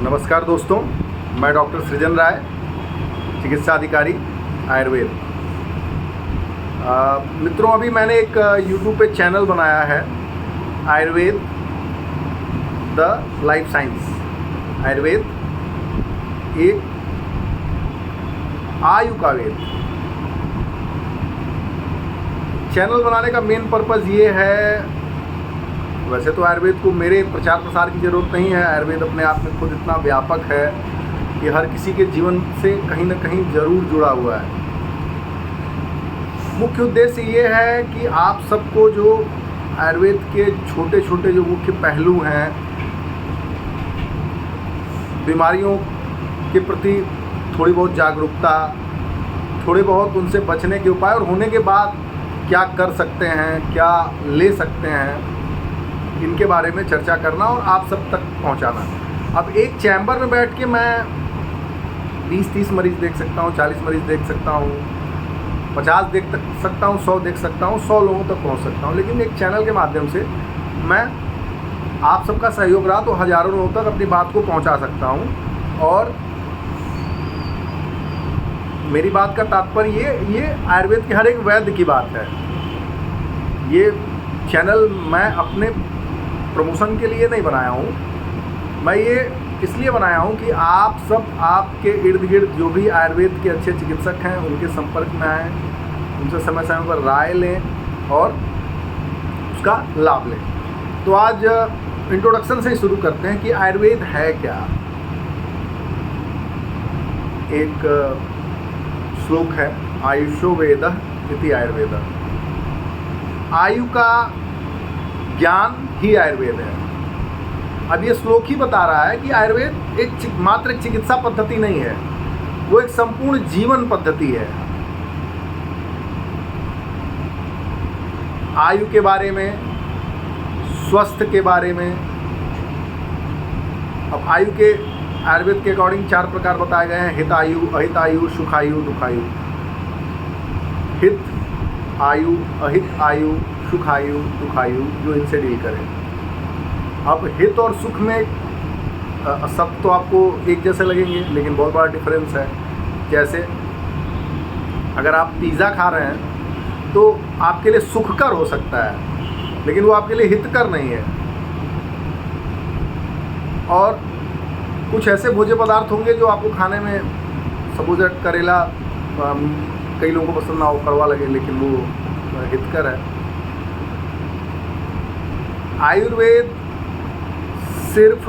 नमस्कार दोस्तों, मैं डॉक्टर सृजन राय, चिकित्सा अधिकारी आयुर्वेद। मित्रों, अभी मैंने एक यूट्यूब पे चैनल बनाया है, Ayurveda the life science. Ayurveda एक आयु का वेद। चैनल बनाने का मेन पर्पज़ ये है, वैसे तो आयुर्वेद को मेरे प्रचार प्रसार की ज़रूरत नहीं है। आयुर्वेद अपने आप में खुद इतना व्यापक है कि हर किसी के जीवन से कहीं ना कहीं ज़रूर जुड़ा हुआ है। मुख्य उद्देश्य ये है कि आप सबको जो आयुर्वेद के छोटे छोटे जो मुख्य पहलू हैं, बीमारियों के प्रति थोड़ी बहुत जागरूकता, थोड़े बहुत उनसे बचने के उपाय और होने के बाद क्या कर सकते हैं, क्या ले सकते हैं, इनके बारे में चर्चा करना और आप सब तक पहुंचाना। अब एक चैम्बर में बैठ के मैं 20-30 मरीज़ देख सकता हूं, 40 मरीज़ देख सकता हूं, 50 देख सकता हूं, 100 देख सकता हूं, 100 लोगों तक पहुंच सकता हूं। लेकिन एक चैनल के माध्यम से मैं आप सबका सहयोग रहा तो हज़ारों लोगों तक अपनी बात को पहुंचा सकता हूं। और मेरी बात का तात्पर्य ये आयुर्वेद के हर एक वैद्य की बात है। ये चैनल मैं अपने प्रमोशन के लिए नहीं बनाया हूँ, मैं ये इसलिए बनाया हूँ कि आप सब आपके इर्द गिर्द जो भी आयुर्वेद के अच्छे चिकित्सक हैं उनके संपर्क में आएँ, उनसे समय समय पर राय लें और उसका लाभ लें। तो आज इंट्रोडक्शन से ही शुरू करते हैं कि आयुर्वेद है क्या। एक श्लोक है, आयुषो वेदः इति आयुर्वेदः। आयु का ज्ञान ही आयुर्वेद है। अब ये श्लोक ही बता रहा है कि आयुर्वेद मात्र एक चिकित्सा पद्धति नहीं है, वो एक संपूर्ण जीवन पद्धति है। आयु के बारे में, स्वस्थ के बारे में। अब आयु के आयुर्वेद के अकॉर्डिंग 4 प्रकार बताए गए हैं: हितायु, अहितायु, सुखायु, दुखायु। हित आयु, अहित आयु, सुखायु, दुखायु, जो इनसे डील करें। अब हित और सुख में सब तो आपको एक जैसे लगेंगे, लेकिन बहुत बड़ा डिफरेंस है। जैसे अगर आप पिज़्ज़ा खा रहे हैं तो आपके लिए सुखकर हो सकता है, लेकिन वो आपके लिए हितकर नहीं है। और कुछ ऐसे भोज्य पदार्थ होंगे जो आपको खाने में, सपोज करेला कई लोगों को पसंद ना हो, कड़वा लगे, लेकिन वो हितकर है। आयुर्वेद सिर्फ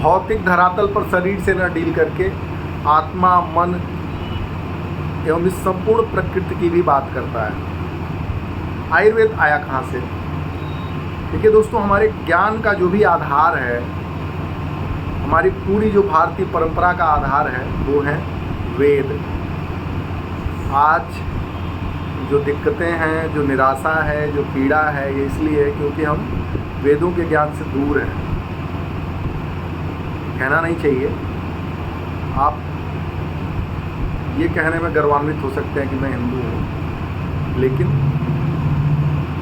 भौतिक धरातल पर शरीर से न डील करके आत्मा, मन एवं इस संपूर्ण प्रकृति की भी बात करता है। आयुर्वेद आया कहाँ से? देखिए दोस्तों, हमारे ज्ञान का जो भी आधार है, हमारी पूरी जो भारतीय परंपरा का आधार है, वो है वेद। आज जो दिक्कतें हैं, जो निराशा है, जो पीड़ा है, ये इसलिए है क्योंकि हम वेदों के ज्ञान से दूर हैं। कहना नहीं चाहिए, आप ये कहने में गर्वान्वित हो सकते हैं कि मैं हिंदू हूँ, लेकिन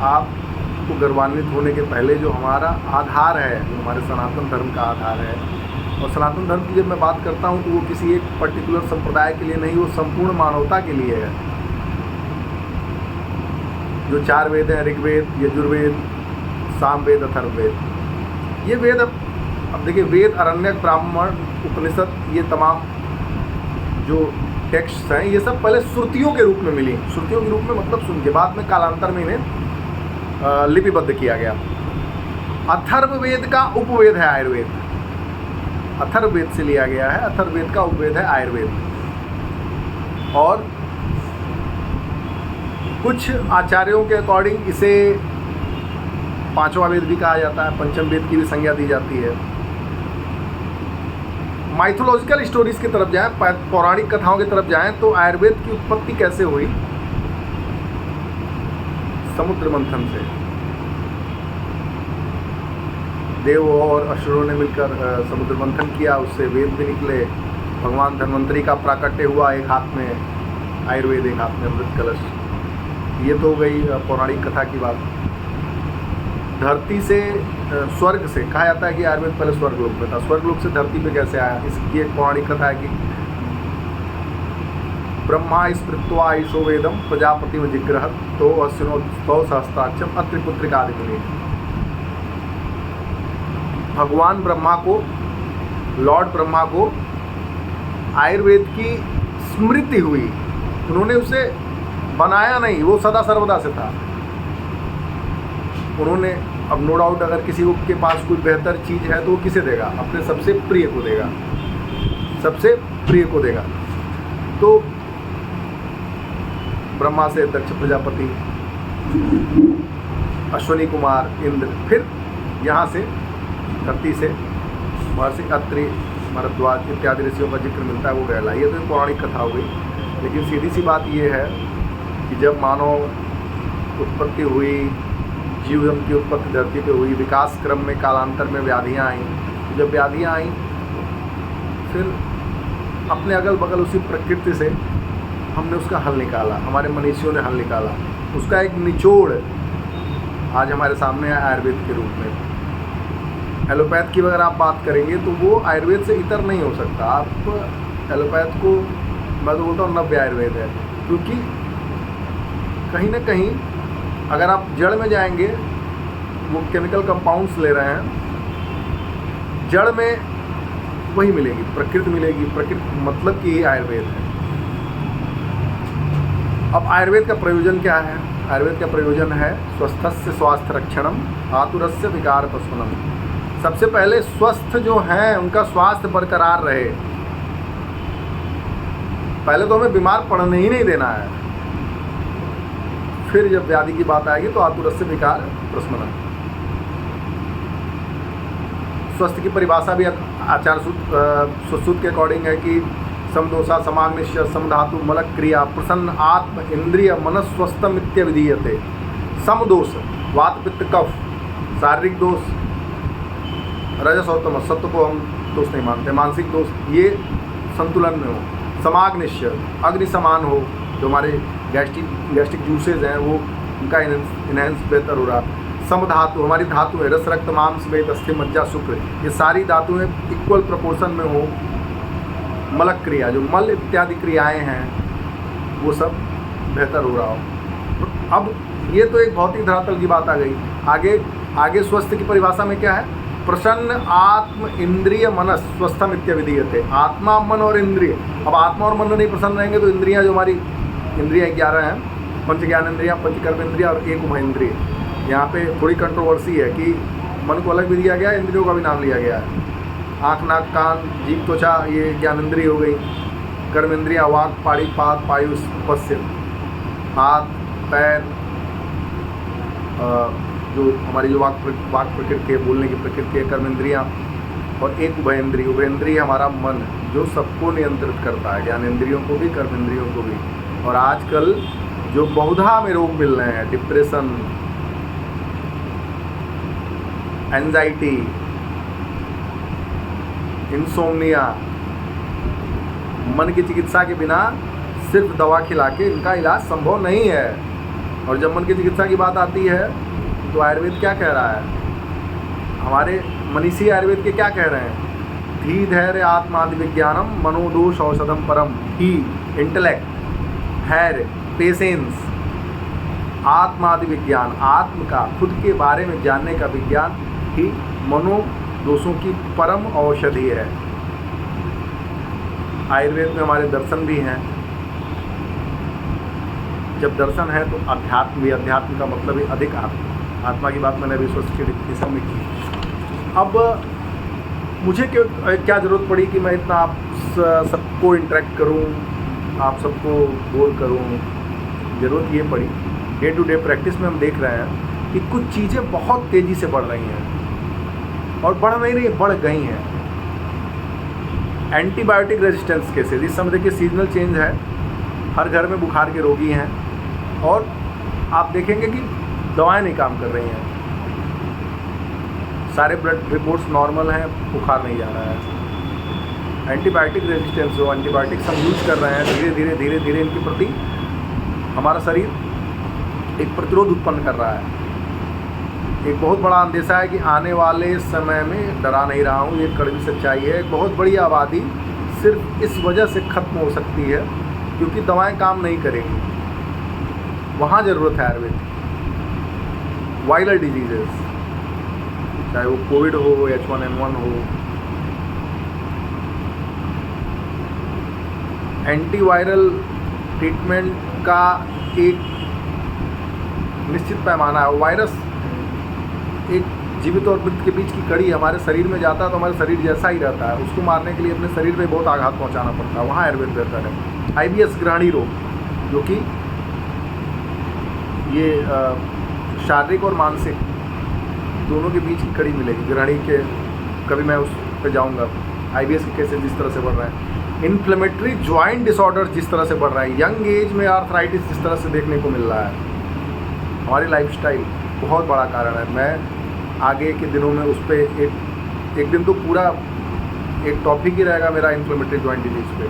आपको गर्वान्वित होने के पहले जो हमारा आधार है, जो हमारे सनातन धर्म का आधार है, और सनातन धर्म की जब मैं बात करता हूँ तो वो किसी एक पर्टिकुलर संप्रदाय के लिए नहीं, वो संपूर्ण मानवता के लिए है। जो 4 वेद हैं, ऋग्वेद, यजुर्वेद, सामवेद, अथर्ववेद। ये वेद अब देखिए, वेद, अरण्यक, ब्राह्मण, उपनिषद, ये तमाम जो टेक्स्ट हैं, ये सब पहले श्रुतियों के रूप में मिली। श्रुतियों के रूप में मतलब सुन के, बाद में कालांतर में इन्हें लिपिबद्ध किया गया। अथर्ववेद का उपवेद है आयुर्वेद। अथर्ववेद से लिया गया है, अथर्ववेद का उपवेद है आयुर्वेद। और कुछ आचार्यों के अकॉर्डिंग इसे 5वां वेद भी कहा जाता है, पंचम वेद की भी संज्ञा दी जाती है। माइथोलॉजिकल स्टोरीज की तरफ जाएं, पौराणिक कथाओं की तरफ जाएं, तो आयुर्वेद की उत्पत्ति कैसे हुई? समुद्र मंथन से। देव और असुरों ने मिलकर समुद्र मंथन किया, उससे वेद भी निकले। भगवान धन्वंतरी का प्राकट्य हुआ, एक हाथ में आयुर्वेद, एक हाथ में अमृत कलश। ये तो हो गई पौराणिक कथा की बात। धरती से स्वर्ग से, कहा जाता है कि आयुर्वेद पहले स्वर्ग लोक में था, स्वर्ग लोक से धरती पे कैसे आया, इसकी एक पौराणिक कथा है कि ब्रह्मा स्मृत्वा ईशो वेदम प्रजापति में जिग्रह तो अश्विनो सहस्त्राक्षम अत्रि पुत्रिकादि मिले। भगवान ब्रह्मा को, लॉर्ड ब्रह्मा को आयुर्वेद की स्मृति हुई, उन्होंने उसे बनाया नहीं, वो सदा सर्वदा से था। उन्होंने, अब नो डाउट अगर किसी के पास कोई बेहतर चीज़ है तो वो किसे देगा, अपने सबसे प्रिय को देगा, सबसे प्रिय को देगा। तो ब्रह्मा से दक्ष प्रजापति, अश्वनी कुमार इंद्र, फिर यहाँ से धरती से महर्षि अत्रि, भरद्वाज इत्यादि ऋषियों का जिक्र मिलता है, वो गहला। ये तो एक पौराणिक कथा हो गई, लेकिन सीधी सी बात ये है कि जब मानव उत्पत्ति हुई, जीवन की उत्पत्ति धरती पे हुई, विकास क्रम में कालांतर में व्याधियाँ आईं, जब व्याधियाँ आईं फिर अपने अगल बगल उसी प्रकृति से हमने उसका हल निकाला, हमारे मनीषियों ने हल निकाला, उसका एक निचोड़ आज हमारे सामने है आयुर्वेद के रूप में। एलोपैथ की अगर आप बात करेंगे तो वो आयुर्वेद से इतर नहीं हो सकता। आप एलोपैथ को, मैं तो बोलता हूँ नव्य आयुर्वेद है, क्योंकि कहीं ना कहीं अगर आप जड़ में जाएंगे, वो केमिकल कंपाउंड्स ले रहे हैं, जड़ में वही मिलेगी, प्रकृति मिलेगी, प्रकृति मतलब कि ये आयुर्वेद है। अब आयुर्वेद का प्रयोजन क्या है? आयुर्वेद का प्रयोजन है स्वस्थस्य स्वास्थ्य रक्षणम, आतुरस्य विकार प्रशमनम। सबसे पहले स्वस्थ जो हैं उनका स्वास्थ्य बरकरार रहे, पहले तो हमें बीमार पड़ने ही नहीं देना है, फिर जब व्याधि की बात आएगी तो आतुरस्य विकार प्रशमनम। स्वस्थ की परिभाषा भी आचार्य सुश्रुत के अकॉर्डिंग है कि समदोषा समाग्निश्य समधातु मलक क्रिया प्रसन्न आत्म इंद्रिय मनस्वस्थम इत्यविधीयते। समदोष वात पित्त कफ, शारीरिक दोष रजस और तमस, सत्व को हम दोष नहीं मानते, मानसिक दोष ये संतुलन में हो। समाग्निश्य अग्नि समान हो, जो हमारे गैस्ट्रिक जूसेज हैं वो उनका इनहेंस बेहतर हो रहा। समधातु हमारी धातु है, रस रक्त मांस वेद अस्थि मज्जा शुक्र, ये सारी धातुएं इक्वल प्रोपोर्शन में हो। मलक क्रिया, जो मल इत्यादि क्रियाएं हैं वो सब बेहतर हो रहा हो। अब ये तो एक भौतिक धरातल की बात आ गई। आगे स्वस्थ की परिभाषा में क्या है? प्रसन्न आत्म इंद्रिय मनस स्वस्थम इत्यविधीयते। आत्मा मन और इंद्रिय, अब आत्मा और मन नहीं प्रसन्न रहेंगे तो इंद्रियां, जो हमारी इंद्रियां 11 हैं, पंच ज्ञान इंद्रियां, पंच कर्म इंद्रिया और एक उभय इंद्रिय। यहाँ पे थोड़ी कंट्रोवर्सी है कि मन को अलग भी दिया गया है, इंद्रियों का भी नाम लिया गया है। आँख नाक कान जीभ त्वचा ये ज्ञान इंद्रिय हो गई। कर्म इंद्रिया वाक पाड़ी पात पायु स्पर्श, हाथ पैर, जो हमारी जो वाक प्रकृति है, बोलने की प्रकृति है, कर्म इंद्रियाँ, और एक उभय इंद्रिय। उभय इंद्रिय हमारा मन जो सबको नियंत्रित करता है, ज्ञान इंद्रियों को भी कर्म इंद्रियों को भी। और आजकल जो बहुधा में रोग मिल रहे हैं, डिप्रेशन, एंजाइटी, इंसोम्निया, मन की चिकित्सा के बिना सिर्फ दवा खिला के इनका इलाज संभव नहीं है। और जब मन की चिकित्सा की बात आती है तो आयुर्वेद क्या कह रहा है? हमारे मनीषी आयुर्वेद के क्या कह रहे हैं? धी धैर्य आत्मादि विज्ञानम मनोदोष औषधम परम। ही इंटेलेक्ट, धैर्य, पेशेंस, आत्मादि विज्ञान, आत्म का, खुद के बारे में जानने का विज्ञान ही मनोदोषों की परम औषधि है। आयुर्वेद में हमारे दर्शन भी हैं। जब दर्शन है तो अध्यात्म भी, अध्यात्म का मतलब ही अधिक आत्मा की बात मैंने अभी स्वस्थ के डिफिनेशन में की। अब मुझे क्या ज़रूरत पड़ी कि मैं इतना आप सबको इंटरेक्ट करूं, आप सबको बोर करूं? ज़रूरत ये पड़ी, डे टू डे प्रैक्टिस में हम देख रहे हैं कि कुछ चीज़ें बहुत तेज़ी से बढ़ रही हैं, और बढ़ नहीं रही, बढ़ गई हैं। एंटीबायोटिक रेजिस्टेंस केसेस, इस समय देखिए सीजनल चेंज है, हर घर में बुखार के रोगी हैं, और आप देखेंगे कि दवाएं नहीं काम कर रही हैं। सारे ब्लड रिपोर्ट्स नॉर्मल हैं, बुखार नहीं जा रहा है। एंटीबायोटिक रेजिस्टेंस जो एंटीबायोटिक्स हम यूज कर रहे हैं, धीरे धीरे इनके प्रति हमारा शरीर एक प्रतिरोध उत्पन्न कर रहा है। एक बहुत बड़ा अंदेशा है कि आने वाले समय में, डरा नहीं रहा हूँ, ये कड़वी सच्चाई है, एक बहुत बड़ी आबादी सिर्फ इस वजह से ख़त्म हो सकती है क्योंकि दवाएं काम नहीं करेंगी। वहाँ ज़रूरत है आयुर्वेद की। वायरल डिजीजेस, चाहे वो कोविड हो, H1N1 हो, एंटीवायरल ट्रीटमेंट का एक निश्चित पैमाना है। वायरस एक जीवित और मृत के बीच की कड़ी, हमारे शरीर में जाता है तो हमारे शरीर जैसा ही रहता है, उसको मारने के लिए अपने शरीर पे बहुत आघात पहुंचाना पड़ता है। वहाँ आयुर्वेद बेहतर है। IBS ग्रहणी रोग, जो कि ये शारीरिक और मानसिक दोनों के बीच की कड़ी मिलेगी। ग्रहणी के कभी मैं उस पर जाऊँगा। IBS के केसेस जिस तरह से बढ़ रहे हैं, इन्फ्लेमेटरी ज्वाइंट डिसऑर्डर जिस तरह से बढ़ रहा है, यंग एज में आर्थराइटिस जिस तरह से देखने को मिल रहा है, हमारी लाइफस्टाइल बहुत बड़ा कारण है। मैं आगे के दिनों में उस पर एक दिन तो पूरा एक टॉपिक ही रहेगा मेरा इन्फ्लेमेटरी जॉइंट डिजीज़ पे।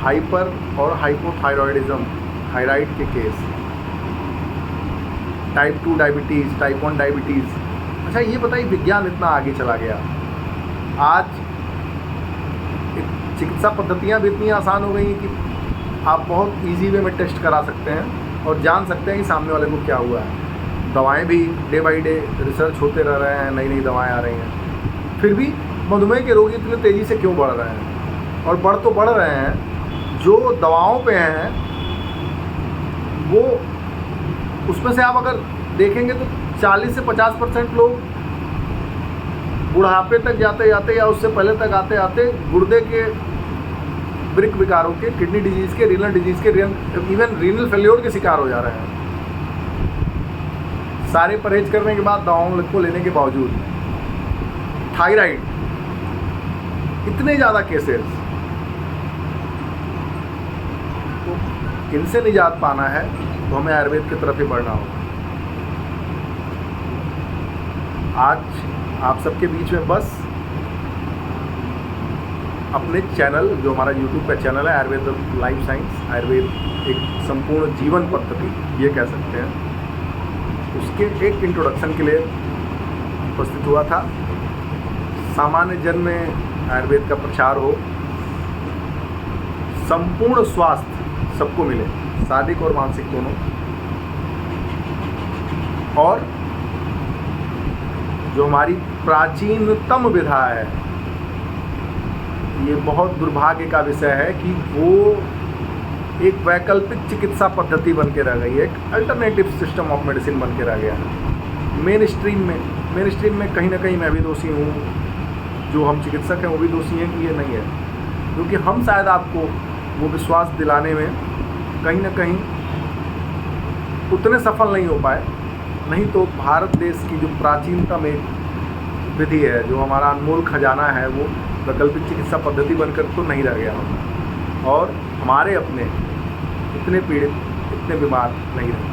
हाइपर और हाइपोथायरॉयडिज्म, थायराइड के case, type 2 diabetes, type 1 diabetes. अच्छा ये बताइए, विज्ञान इतना आगे चला गया, आज चिकित्सा पद्धतियाँ भी इतनी आसान हो गई कि आप बहुत ईजी वे में टेस्ट करा सकते हैं और जान सकते हैं कि सामने वाले को क्या हुआ है। दवाएं भी डे बाई डे रिसर्च होते रह रहे हैं, नई नई दवाएं आ रही हैं। फिर भी मधुमेह के रोगी इतने तेज़ी से क्यों बढ़ रहे हैं? और बढ़ तो बढ़ रहे हैं, जो दवाओं पे हैं वो, उसमें से आप अगर देखेंगे तो 40 से 50% लोग बुढ़ापे तक जाते जाते या उससे पहले तक आते आते गुर्दे के वृक्क विकारों के, किडनी डिजीज़ के, रीनल डिजीज़ के, इवन रीनल फेल्योर के शिकार हो जा रहे हैं। सारे परहेज करने के बाद, दवाओं को लेने के बावजूद। थायराइड, इतने ज़्यादा केसेस, तो इनसे निजात पाना है तो हमें आयुर्वेद की तरफ ही बढ़ना होगा। आज आप सबके बीच में बस अपने चैनल, जो हमारा यूट्यूब का चैनल है आयुर्वेद लाइफ साइंस, आयुर्वेद एक संपूर्ण जीवन पद्धति ये कह सकते हैं, उसके एक इंट्रोडक्शन के लिए उपस्थित हुआ था। सामान्य जन में आयुर्वेद का प्रचार हो, संपूर्ण स्वास्थ्य सबको मिले, शारीरिक और मानसिक दोनों। और जो हमारी प्राचीनतम विधा है, ये बहुत दुर्भाग्य का विषय है कि वो एक वैकल्पिक चिकित्सा पद्धति बन के रह गई है, एक अल्टरनेटिव सिस्टम ऑफ मेडिसिन बन के रह गया है। मेन स्ट्रीम में कहीं ना कहीं मैं भी दोषी हूँ, जो हम चिकित्सक हैं वो भी दोषी हैं कि ये नहीं है, क्योंकि हम शायद आपको वो विश्वास दिलाने में कहीं ना कहीं उतने सफल नहीं हो पाए। नहीं तो भारत देश की जो प्राचीनतम एक विधि है, जो हमारा अनमोल खजाना है, वो वैकल्पिक चिकित्सा पद्धति बनकर तो नहीं रह गया होता और हमारे अपने इतने पीड़ित, इतने बीमार नहीं रहे।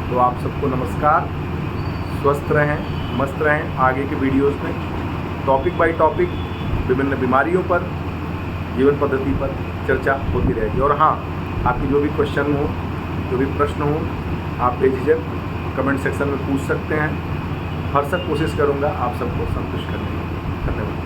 तो आप सबको नमस्कार, स्वस्थ रहें, मस्त रहें। आगे के वीडियोस में टॉपिक बाय टॉपिक विभिन्न बीमारियों पर, जीवन पद्धति पर चर्चा होती रहेगी। और हाँ, आपकी जो भी क्वेश्चन हो, जो भी प्रश्न हो, आप बेझिझक कमेंट सेक्शन में पूछ सकते हैं। हर सब कोशिश करूँगा आप सबको संतुष्ट करने की। धन्यवाद।